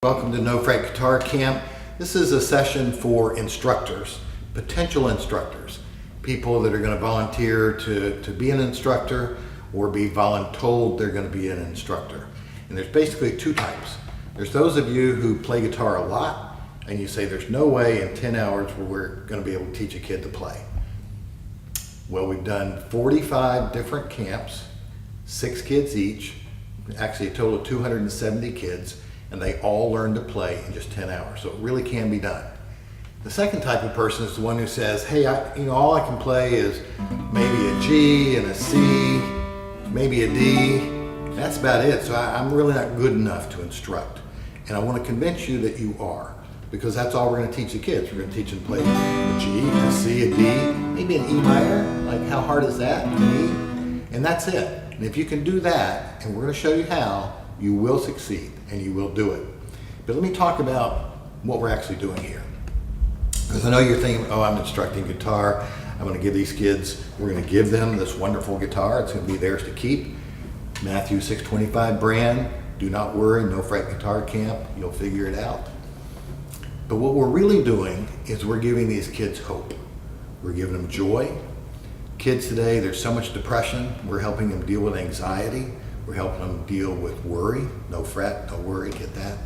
Welcome to No Fret Guitar Camp. This is a session for instructors, potential instructors, people that are going to volunteer to be an instructor or be voluntold they're going to be an instructor. And there's basically two types. There's those of you who play guitar a lot and you say there's no way in 10 hours where we're going to be able to teach a kid to play. Well, we've done 45 different camps, 6 kids each, actually a total of 270 kids, and they all learn to play in just 10 hours. So it really can be done. The second type of person is the one who says, hey, all I can play is maybe a G and a C, maybe a D. That's about it. So I'm really not good enough to instruct. And I want to convince you that you are, because that's all we're going to teach the kids. We're going to teach them to play a G, a C, a D, maybe an E minor. Like, how hard is that? An E? And that's it. And if you can do that, and we're going to show you how, you will succeed and you will do it. But let me talk about what we're actually doing here. Because I know you're thinking, oh, I'm instructing guitar. I'm going to give these kids, we're going to give them this wonderful guitar. It's going to be theirs to keep. Matthew 6:25 brand. Do not worry, No Fret Guitar Camp. You'll figure it out. But what we're really doing is we're giving these kids hope. We're giving them joy. Kids today, there's so much depression. We're helping them deal with anxiety. We're helping them deal with worry. No fret, no worry, get that.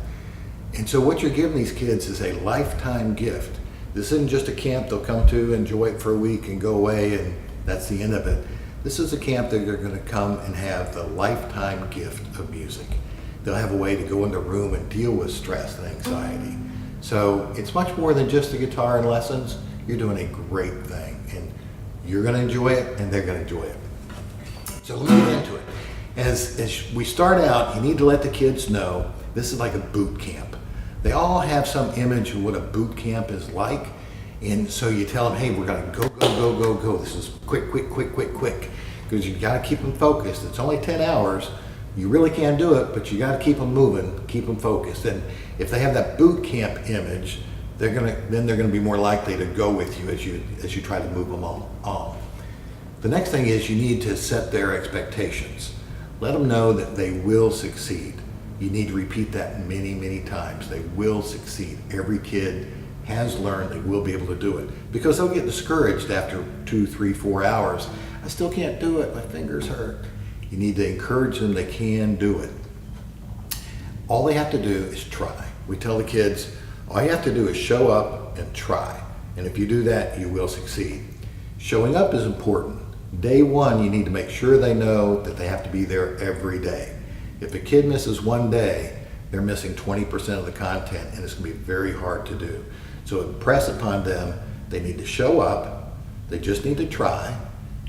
And so what you're giving these kids is a lifetime gift. This isn't just a camp they'll come to, enjoy it for a week and go away and that's the end of it. This is a camp that they're going to come and have the lifetime gift of music. They'll have a way to go in the room and deal with stress and anxiety. So it's much more than just the guitar and lessons. You're doing a great thing and you're going to enjoy it and they're going to enjoy it. So let's get into it. As we start out, you need to let the kids know this is like a boot camp. They all have some image of what a boot camp is like. And so you tell them, hey, we're going to go, go, go, go, go. This is quick, quick, quick, quick, quick. Because you've got to keep them focused. It's only 10 hours. You really can't do it, but you got to keep them moving, keep them focused. And if they have that boot camp image, they're going to be more likely to go with you as you try to move them on. The next thing is you need to set their expectations. Let them know that they will succeed. You need to repeat that many, many times. They will succeed. Every kid has learned they will be able to do it, because they'll get discouraged after 2, 3, 4 hours. I still can't do it. My fingers hurt. You need to encourage them they can do it. All they have to do is try. We tell the kids, all you have to do is show up and try. And if you do that, you will succeed. Showing up is important. Day one, you need to make sure they know that they have to be there every day. If a kid misses one day, they're missing 20% of the content, and it's going to be very hard to do. So impress upon them, they need to show up, they just need to try,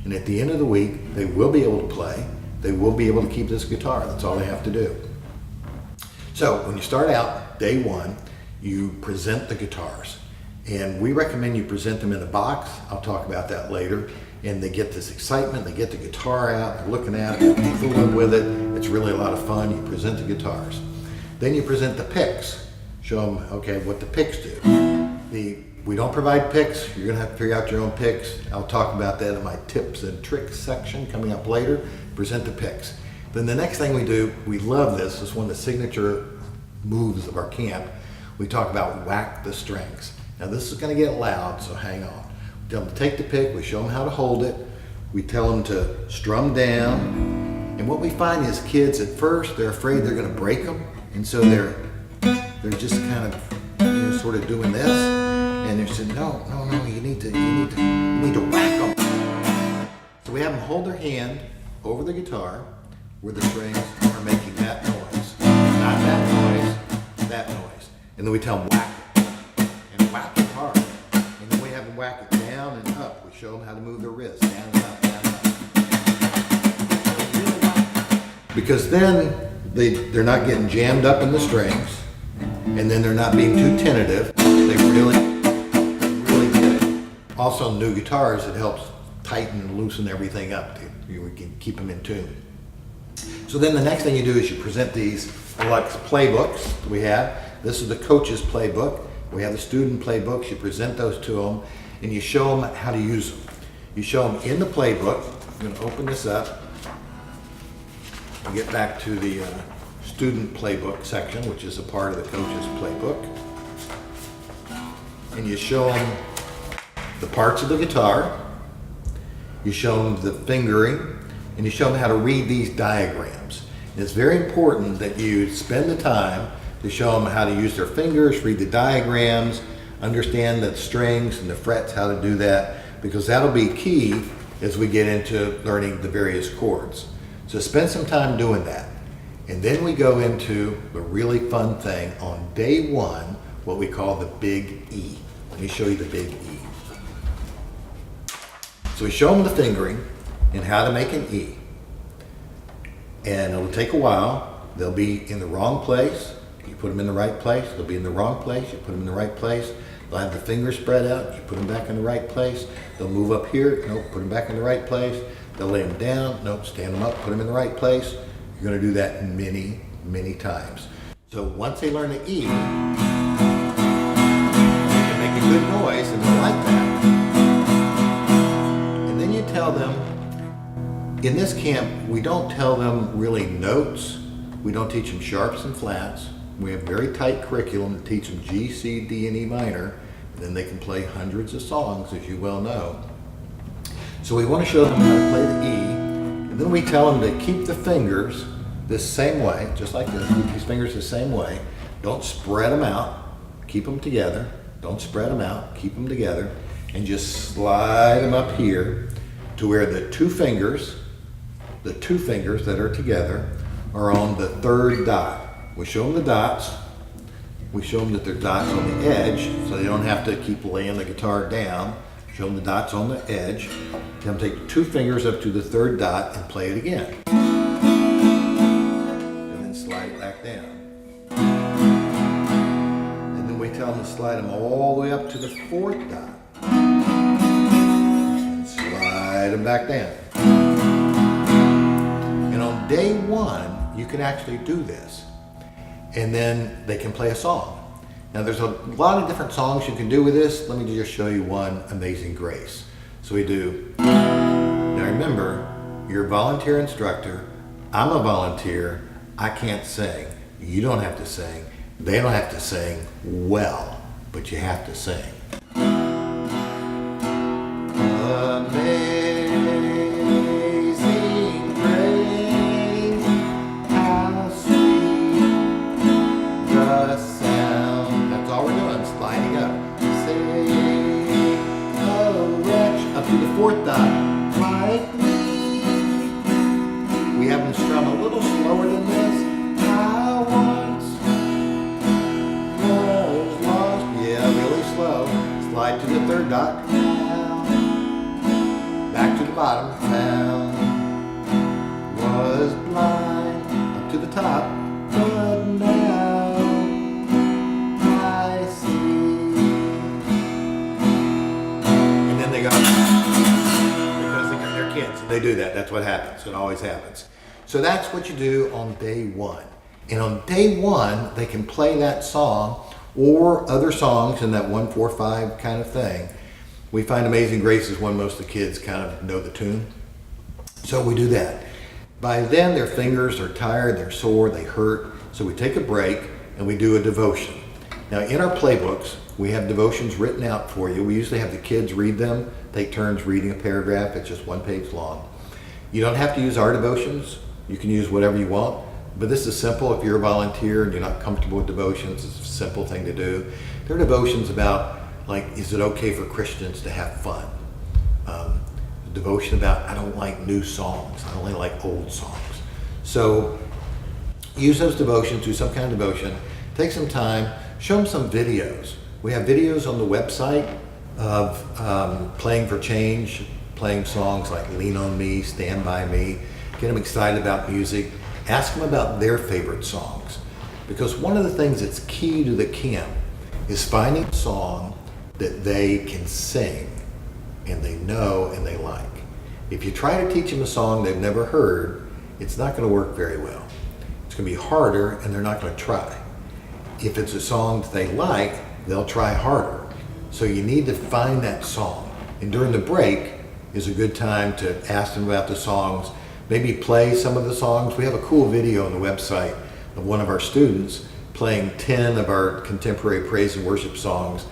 and at the end of the week, they will be able to play, they will be able to keep this guitar. That's all they have to do. So when you start out, day one, you present the guitars. And we recommend you present them in a box. I'll talk about that later. And they get this excitement, they get the guitar out, they're looking at it, they're fooling with it. It's really a lot of fun. You present the guitars. Then you present the picks. Show them, okay, what the picks do. We don't provide picks. You're gonna have to figure out your own picks. I'll talk about that in my tips and tricks section coming up later. Present the picks. Then the next thing we do, we love this, it's one of the signature moves of our camp. We talk about whack the strings. Now this is gonna get loud, so hang on. We tell them to take the pick, we show them how to hold it, we tell them to strum down, and what we find is kids at first, they're afraid they're gonna break them, and so they're just kind of sort of doing this, and they're saying, no, you need to whack them. So we have them hold their hand over the guitar where the strings are making that noise. Not that noise, that noise. And then we tell them whack it, and whack it hard. And then we have them whack it down and up. We show them how to move their wrists, down and up, down and up. Because then they're not getting jammed up in the strings, and then they're not being too tentative. They really get it. Also, new guitars, it helps tighten and loosen everything up. You can keep them in tune. So then the next thing you do is you present these like playbooks we have. This is the coach's playbook. We have the student playbooks. You present those to them and you show them how to use them. You show them in the playbook. I'm going to open this up and get back to the student playbook section, which is a part of the coach's playbook. And you show them the parts of the guitar, you show them the fingering, and you show them how to read these diagrams. And it's very important that you spend the time to show them how to use their fingers, read the diagrams, understand the strings and the frets, how to do that, because that'll be key as we get into learning the various chords. So spend some time doing that. And then we go into the really fun thing on day one, what we call the big E. Let me show you the big E. So we show them the fingering and how to make an E. And it'll take a while. They'll be in the wrong place. You put them in the right place. They'll be in the wrong place. You put them in the right place. They'll have the fingers spread out. You put them back in the right place. They'll move up here. Nope, put them back in the right place. They'll lay them down. Nope, stand them up. Put them in the right place. You're going to do that many, many times. So once they learn the E, they can make a good noise and they'll like that. And then you tell them, in this camp, we don't tell them really notes. We don't teach them sharps and flats. We have a very tight curriculum to teach them G, C, D, and E minor. And then they can play hundreds of songs, as you well know. So we want to show them how to play the E. And then we tell them to keep the fingers the same way, just like this. Keep these fingers the same way. Don't spread them out. Keep them together. Don't spread them out. Keep them together. And just slide them up here to where the two fingers that are together are on the third dot. We show them the dots. We show them that they're dots on the edge, so they don't have to keep laying the guitar down. Show them the dots on the edge. Tell them to take two fingers up to the third dot and play it again. And then slide it back down. And then we tell them to slide them all the way up to the fourth dot. And slide them back down. And on day one, you can actually do this. And then they can play a song. Now there's a lot of different songs you can do with this. Let me just show you one, Amazing Grace. So we do, now remember, you're a volunteer instructor, I'm a volunteer, I can't sing. You don't have to sing, they don't have to sing well, but you have to sing. Amazing grace, how sweet the sound. That's all we're doing, sliding up. Sing, oh wretch, up to the fourth dot, like me. We have them strum a little slower than this. I once was lost. Yeah, really slow. Slide to the third dot. Back to the bottom. Found was blind. Up to the top. But now I see. And then they go, because they're kids. They do that. That's what happens. It always happens. So that's what you do on day one. And on day one, they can play that song or other songs in that 1-4-5 kind of thing. We find Amazing Grace is one most of the kids kind of know the tune. So we do that. By then, their fingers are tired, they're sore, they hurt. So we take a break and we do a devotion. Now in our playbooks, we have devotions written out for you. We usually have the kids read them, take turns reading a paragraph. It's just one page long. You don't have to use our devotions. You can use whatever you want. But this is simple. If you're a volunteer and you're not comfortable with devotions, it's a simple thing to do. There are devotions about, like, is it okay for Christians to have fun? Devotion about, I don't like new songs. I only like old songs. So use those devotions, do some kind of devotion. Take some time, show them some videos. We have videos on the website of Playing for Change, playing songs like Lean on Me, Stand By Me. Get them excited about music. Ask them about their favorite songs. Because one of the things that's key to the camp is finding a song that they can sing and they know and they like. If you try to teach them a song they've never heard, it's not going to work very well. It's going to be harder and they're not going to try. If it's a song that they like, they'll try harder. So you need to find that song. And during the break is a good time to ask them about the songs. Maybe play some of the songs. We have a cool video on the website of one of our students playing 10 of our contemporary praise and worship songs,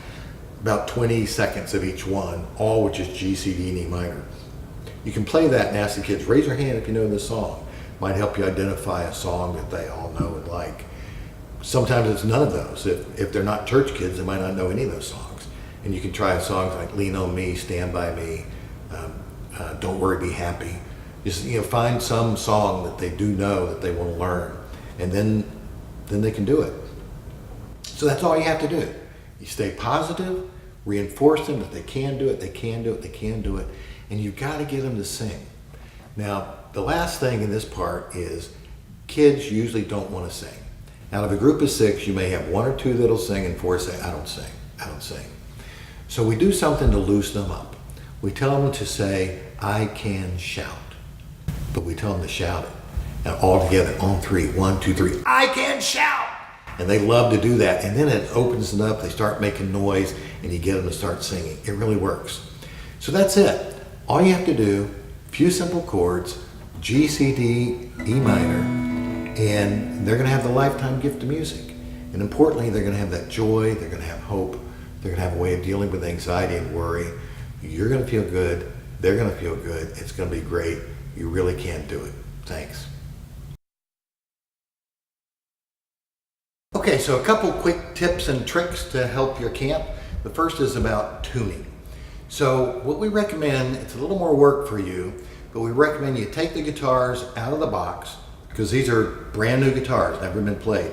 about 20 seconds of each one, all which is G, C, D, and E minor. You can play that and ask the kids, raise your hand if you know this song. Might help you identify a song that they all know and like. Sometimes it's none of those. If they're not church kids, they might not know any of those songs. And you can try songs like Lean on Me, Stand by Me, Don't Worry, Be Happy. Just find some song that they do know that they want to learn, and then they can do it. So that's all you have to do. You stay positive, reinforce them that they can do it, they can do it, they can do it, and you've got to get them to sing. Now, the last thing in this part is kids usually don't want to sing. Out of a group of 6, you may have 1 or 2 that'll sing and 4 say, I don't sing, I don't sing. So we do something to loosen them up. We tell them to say, I can shout. But we tell them to shout it. And all together, on 3, 1, 2, 3, I can shout! And they love to do that. And then it opens it up, they start making noise, and you get them to start singing. It really works. So that's it. All you have to do, few simple chords, G, C, D, E minor, and they're gonna have the lifetime gift of music. And importantly, they're gonna have that joy, they're gonna have hope, they're gonna have a way of dealing with anxiety and worry. You're gonna feel good, they're gonna feel good, it's gonna be great. You really can do it. Thanks. Okay, so a couple quick tips and tricks to help your camp. The first is about tuning. So what we recommend, it's a little more work for you, but we recommend you take the guitars out of the box, because these are brand new guitars, never been played.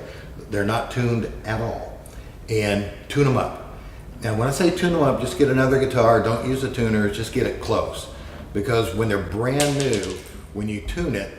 They're not tuned at all, and tune them up. Now when I say tune them up, just get another guitar, don't use the tuners, just get it close. Because when they're brand new, when you tune it,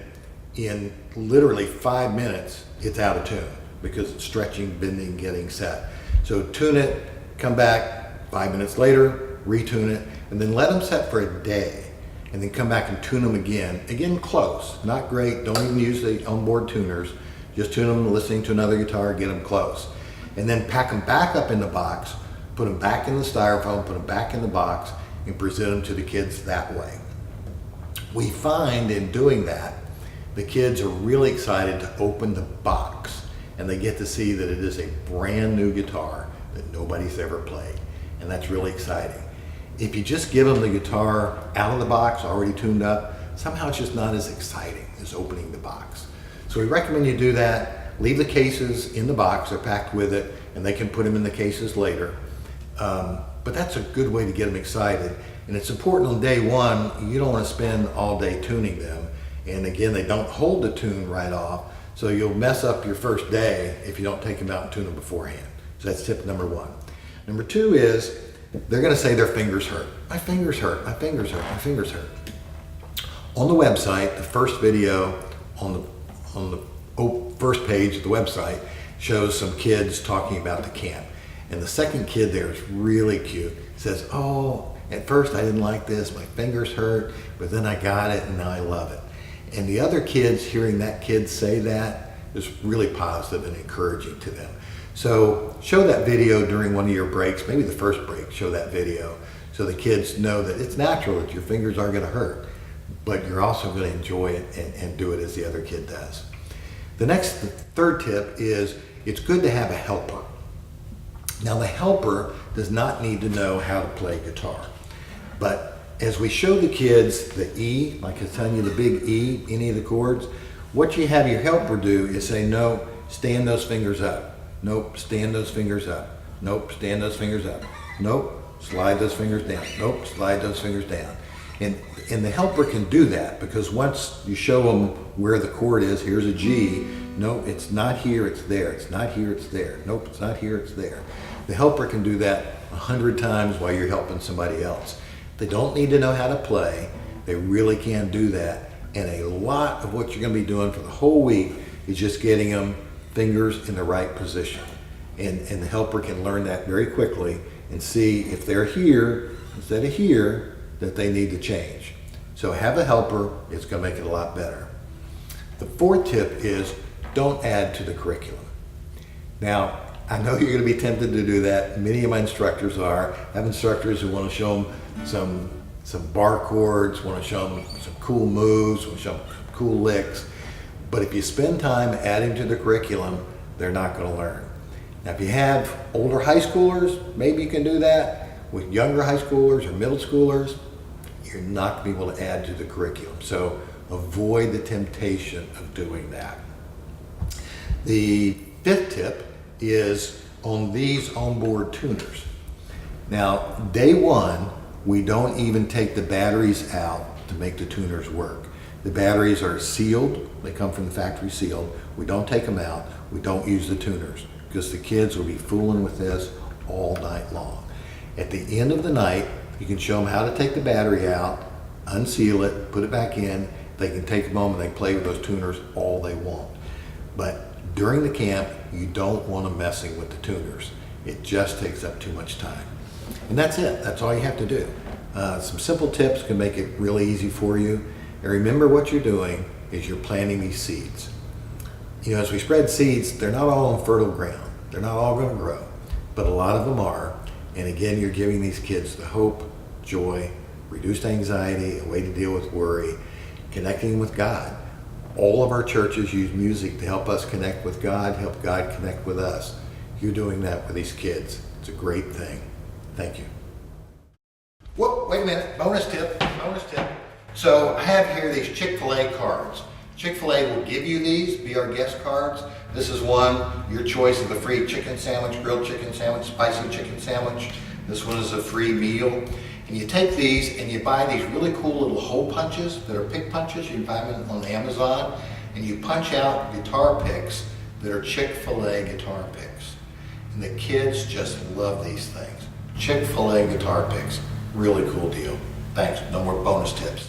in literally 5 minutes, it's out of tune because it's stretching, bending, getting set. So tune it, come back 5 minutes later, retune it, and then let them set for a day. And then come back and tune them again. Again, close, not great, don't even use the onboard tuners. Just tune them listening to another guitar, get them close. And then pack them back up in the box, put them back in the styrofoam, put them back in the box, and present them to the kids that way. We find in doing that, the kids are really excited to open the box, and they get to see that it is a brand new guitar that nobody's ever played, and that's really exciting. If you just give them the guitar out of the box, already tuned up, somehow it's just not as exciting as opening the box. So we recommend you do that. Leave the cases in the box, they're packed with it, and they can put them in the cases later. But that's a good way to get them excited. And it's important on day one, you don't want to spend all day tuning them. And again, they don't hold the tune right off, so you'll mess up your first day if you don't take them out and tune them beforehand. So that's tip number 1. Number 2 is, they're going to say their fingers hurt. My fingers hurt, my fingers hurt, my fingers hurt. On the website, the first video on the first page of the website shows some kids talking about the camp. And the second kid there is really cute. Says, oh, at first I didn't like this, my fingers hurt, but then I got it and now I love it. And the other kids, hearing that kid say that, is really positive and encouraging to them. So show that video during one of your breaks, maybe the first break, show that video, so the kids know that it's natural that your fingers are gonna hurt, but you're also gonna enjoy it and do it as the other kid does. The third tip is, it's good to have a helper. Now the helper does not need to know how to play guitar, but as we show the kids the E, like I was telling you, the big E, any of the chords, what you have your helper do is say, no, stand those fingers up. Nope, stand those fingers up. Nope, stand those fingers up. Nope, slide those fingers down. Nope, slide those fingers down. And the helper can do that, because once you show them where the chord is, here's a G, no, it's not here, it's there. It's not here, it's there. Nope, it's not here, it's there. The helper can do that 100 times while you're helping somebody else. They don't need to know how to play. They really can do that. And a lot of what you're going to be doing for the whole week is just getting them fingers in the right position. And the helper can learn that very quickly and see if they're here instead of here, that they need to change. So have a helper, it's going to make it a lot better. The fourth tip is, don't add to the curriculum. Now, I know you're going to be tempted to do that. Many of my instructors are. I have instructors who want to show them some bar chords, want to show them some cool moves, want to show them cool licks. But if you spend time adding to the curriculum, they're not going to learn. Now, if you have older high schoolers, maybe you can do that. With younger high schoolers or middle schoolers, you're not going to be able to add to the curriculum. So avoid the temptation of doing that. The fifth tip is on these onboard tuners. Now, day one, we don't even take the batteries out to make the tuners work. The batteries are sealed. They come from the factory sealed. We don't take them out. We don't use the tuners because the kids will be fooling with this all night long. At the end of the night, you can show them how to take the battery out, unseal it, put it back in. They can take them home and they can play with those tuners all they want. But during the camp, you don't want them messing with the tuners. It just takes up too much time. And that's it. That's all you have to do. Some simple tips can make it really easy for you. And remember, what you're doing is you're planting these seeds. You know, as we spread seeds, they're not all on fertile ground. They're not all going to grow, but a lot of them are. And again, you're giving these kids the hope, joy, reduced anxiety, a way to deal with worry, connecting with God. All of our churches use music to help us connect with God, help God connect with us. You're doing that with these kids. It's a great thing. Thank you. Whoop, wait a minute. Bonus tip. So I have here these Chick-fil-A cards. Chick-fil-A will give you these, be our guest cards. This is one, your choice of a free chicken sandwich, grilled chicken sandwich, spicy chicken sandwich. This one is a free meal. And you take these and you buy these really cool little hole punches that are pick punches. You can buy them on Amazon. And you punch out guitar picks that are Chick-fil-A guitar picks. And the kids just love these things. Chick-fil-A guitar picks. Really cool deal. Thanks. No more bonus tips.